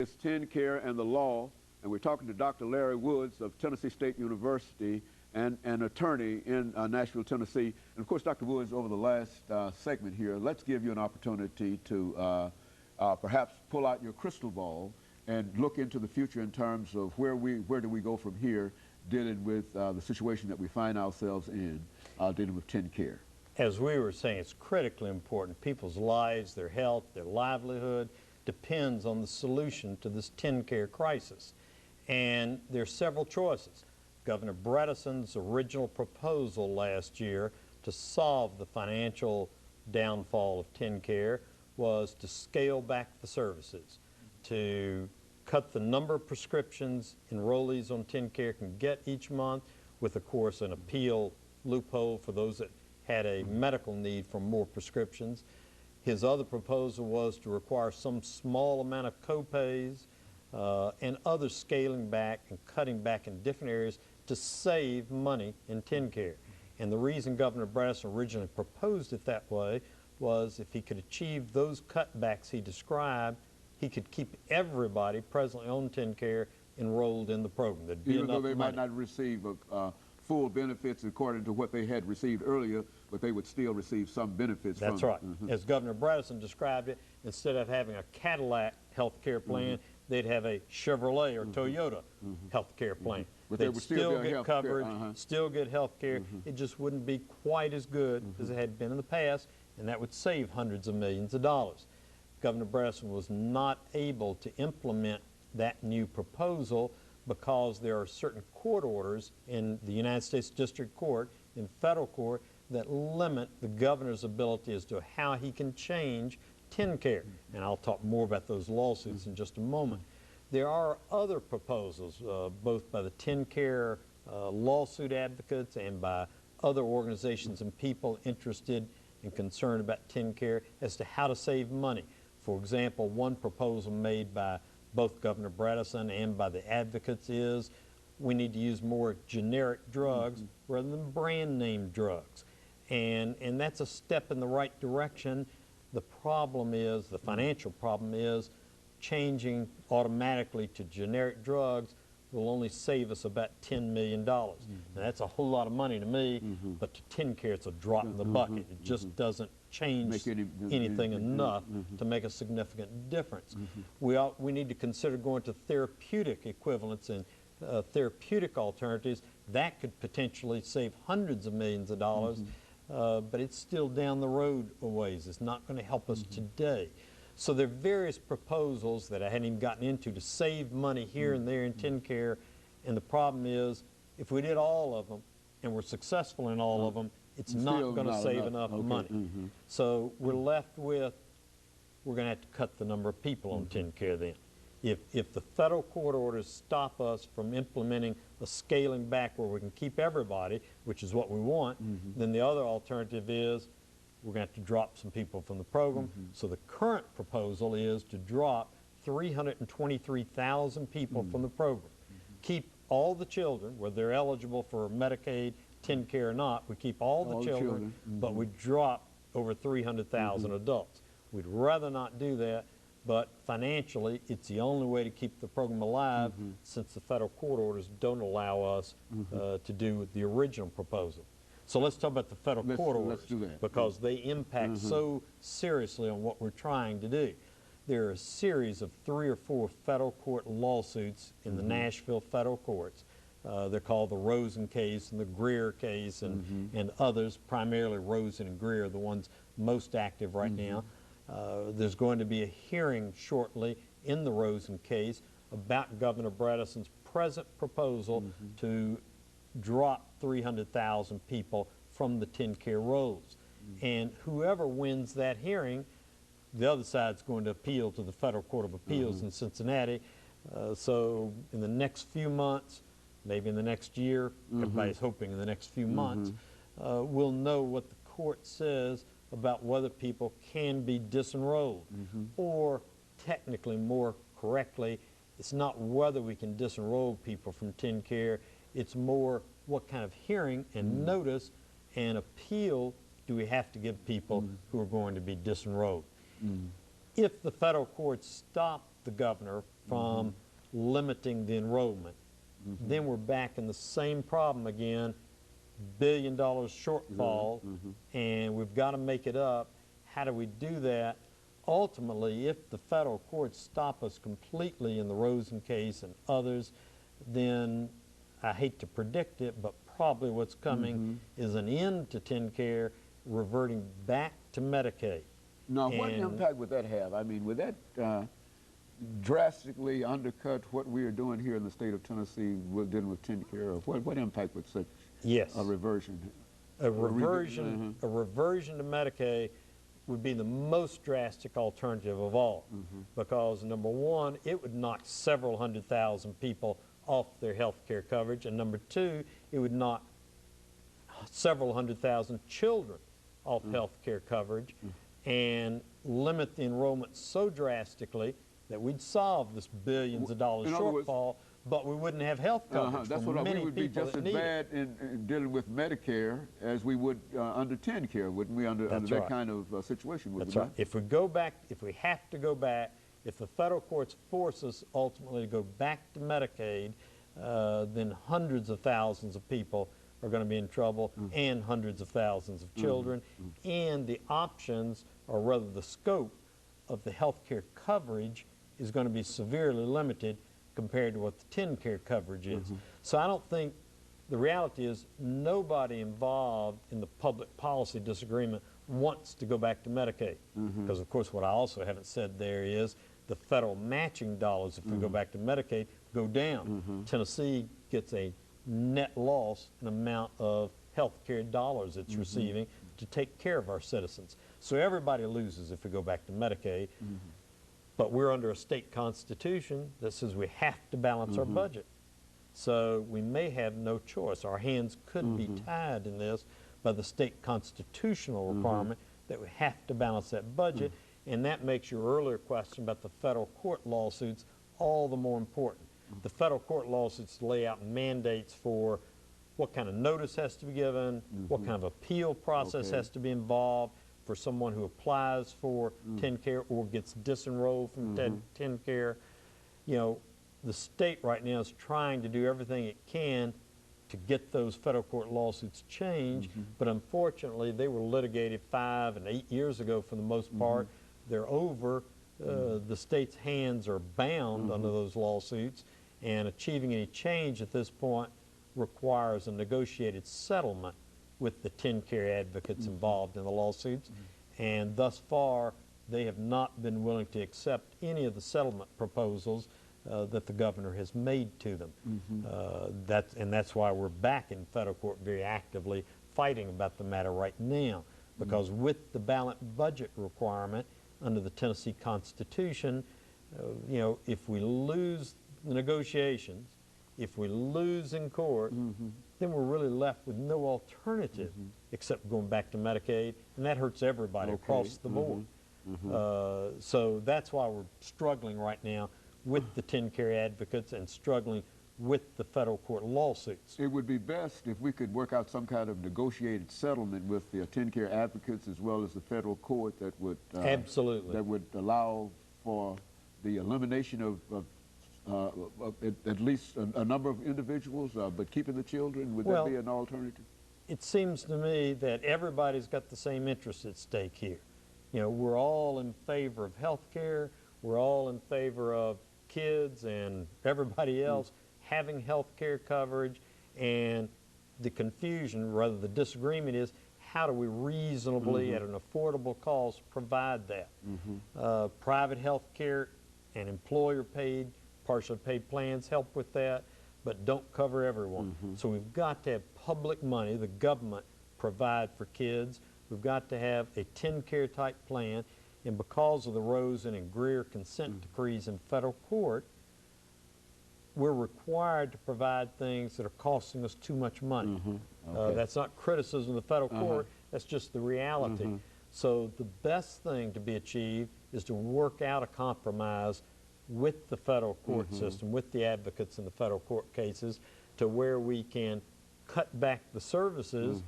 It's TennCare and the law, and we're talking to Dr. Larry Woods of Tennessee State University and an attorney in Nashville, Tennessee. And of course, Dr. Woods, over the last segment here, let's give you an opportunity to perhaps pull out your crystal ball and look into the future in terms of where do we go from here, dealing with the situation that we find ourselves in, dealing with TennCare. As we were saying, it's critically important. People's lives, their health, their livelihood depends on the solution to this TennCare crisis. And there are several choices. Governor Bredesen's original proposal last year to solve the financial downfall of TennCare was to scale back the services, to cut the number of prescriptions enrollees on TennCare can get each month, with, of course, an appeal loophole for those that had a medical need for more prescriptions. His other proposal was to require some small amount of co-pays and other scaling back and cutting back in different areas to save money in TennCare. And the reason Governor Bredesen originally proposed it that way was if he could achieve those cutbacks he described, he could keep everybody presently on TennCare enrolled in the program. There'd be Even though they money. might not receive full benefits according to what they had received earlier, but they would still receive some benefits. That's right. As Governor Bredesen described it, instead of having a Cadillac health care plan, they'd have a Chevrolet or Toyota health care plan. But they'd they would still get coverage, still get health care. It just wouldn't be quite as good as it had been in the past, and that would save hundreds of millions of dollars. Governor Bredesen was not able to implement that new proposal because there are certain court orders in the United States District Court, in federal court, that limit the governor's ability as to how he can change TennCare. And I'll talk more about those lawsuits in just a moment. There are other proposals, both by the TennCare lawsuit advocates and by other organizations and people interested and concerned about TennCare as to how to save money. For example, one proposal made by both Governor Bredesen and by the advocates is we need to use more generic drugs rather than brand name drugs. And that's a step in the right direction. The problem is, the financial problem is, changing automatically to generic drugs will only save us about $10 million. Now that's a whole lot of money to me, but to TennCare it's a drop in the bucket. It just doesn't change anything enough to make a significant difference. We need to consider going to therapeutic equivalents and therapeutic alternatives. That could potentially save hundreds of millions of dollars, but it's still down the road a ways. It's not going to help us today. So there are various proposals that I hadn't even gotten into to save money here and there in TennCare, and the problem is if we did all of them and we're successful in all of them, it's not going to save enough money. So we're left with, we're going to have to cut the number of people on TennCare then. If the federal court orders stop us from implementing a scaling back where we can keep everybody, which is what we want, then the other alternative is we're going to have to drop some people from the program. So the current proposal is to drop 323,000 people from the program. Keep all the children, whether they're eligible for Medicaid, TennCare or not, we keep all the children, but we drop over 300,000 adults. We'd rather not do that, but financially it's the only way to keep the program alive since the federal court orders don't allow us to do the original proposal. So let's talk about the federal court orders, because they impact so seriously on what we're trying to do. There are a series of 3 or 4 federal court lawsuits in the Nashville federal courts. They're called the Rosen case and the Greer case and others, primarily Rosen and Greer are the ones most active right now. There's going to be a hearing shortly in the Rosen case about Governor Bredesen's present proposal to drop 300,000 people from the TennCare rolls. And whoever wins that hearing, the other side's going to appeal to the Federal Court of Appeals in Cincinnati. So in the next few months, maybe in the next year, everybody's hoping in the next few months, we'll know what the court says about whether people can be disenrolled. Or technically, more correctly, it's not whether we can disenroll people from TennCare, it's more what kind of hearing and notice and appeal do we have to give people who are going to be disenrolled. If the federal courts stop the governor from limiting the enrollment. Then we're back in the same problem again, $1 billion shortfall, and we've got to make it up. How do we do that? Ultimately, if the federal courts stop us completely in the Rosen case and others, then I hate to predict it, but probably what's coming is an end to TennCare, reverting back to Medicaid. Now, what impact would that have? I mean, would that drastically undercut what we are doing here in the state of Tennessee with dealing with TennCare? Or what impact would such a reversion have? A reversion to Medicaid would be the most drastic alternative of all, because number one, it would knock several 100,000 people off their health care coverage, and number two, it would knock several 100,000 children off health care coverage and limit the enrollment so drastically that we'd solve this billions of dollars shortfall, but we wouldn't have health coverage. That's for what many we would be people just that as need bad in dealing with Medicare as we would under TennCare, wouldn't we? Under that kind of situation, would That's we right. not? If we go back, if we have to go back, if the federal courts force us ultimately to go back to Medicaid, then hundreds of thousands of people are going to be in trouble, and hundreds of thousands of children, and the options, or rather the scope of the health care coverage is going to be severely limited compared to what the TennCare coverage is. So I don't think, the reality is nobody involved in the public policy disagreement wants to go back to Medicaid. Because of course what I also haven't said there is the federal matching dollars, if we go back to Medicaid, go down. Tennessee gets a net loss in amount of health care dollars it's receiving to take care of our citizens. So everybody loses if we go back to Medicaid. But we're under a state constitution that says we have to balance our budget. So we may have no choice. Our hands could be tied in this by the state constitutional requirement that we have to balance that budget. And that makes your earlier question about the federal court lawsuits all the more important. The federal court lawsuits lay out mandates for what kind of notice has to be given, what kind of appeal process has to be involved for someone who applies for TennCare or gets disenrolled from TennCare. You know, the state right now is trying to do everything it can to get those federal court lawsuits changed, but unfortunately they were litigated 5 and 8 years ago for the most part. They're over. The state's hands are bound under those lawsuits, and achieving any change at this point requires a negotiated settlement with the TennCare advocates involved in the lawsuits, and thus far they have not been willing to accept any of the settlement proposals that the governor has made to them. That's why we're back in federal court very actively fighting about the matter right now, because with the balanced budget requirement under the Tennessee Constitution, you know, if we lose the negotiations, if we lose in court, then we're really left with no alternative except going back to Medicaid, and that hurts everybody across the board. So that's why we're struggling right now with the TennCare advocates and struggling with the federal court lawsuits. It would be best if we could work out some kind of negotiated settlement with the TennCare advocates as well as the federal court that would that would allow for the elimination of at least a number of individuals, but keeping the children. Would that be an alternative? It seems to me that everybody's got the same interest at stake here. You know, we're all in favor of health care. We're all in favor of kids and everybody else having health care coverage, and the confusion, rather the disagreement, is how do we reasonably at an affordable cost provide that? Private health care and employer paid, partially paid plans help with that, but don't cover everyone. So we've got to have public money, the government, provide for kids. We've got to have a TennCare type plan, and because of the Rosen and Greer consent decrees in federal court, we're required to provide things that are costing us too much money. That's not criticism of the federal court, that's just the reality. So the best thing to be achieved is to work out a compromise with the federal court system, with the advocates in the federal court cases, to where we can cut back the services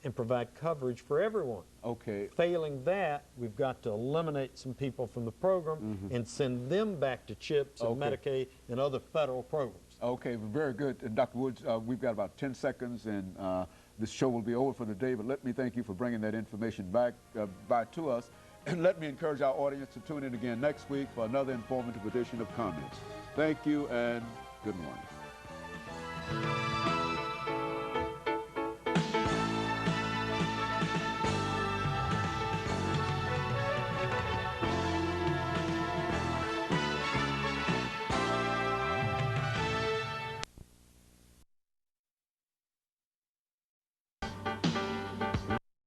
and provide coverage for everyone. Okay. Failing that, we've got to eliminate some people from the program and send them back to CHIPS and Medicaid and other federal programs. Okay, well, very good. And Dr. Woods, we've got about 10 seconds, and this show will be over for the day, but let me thank you for bringing that information back to us. And let me encourage our audience to tune in again next week for another informative edition of Comments. Thank you, and good morning.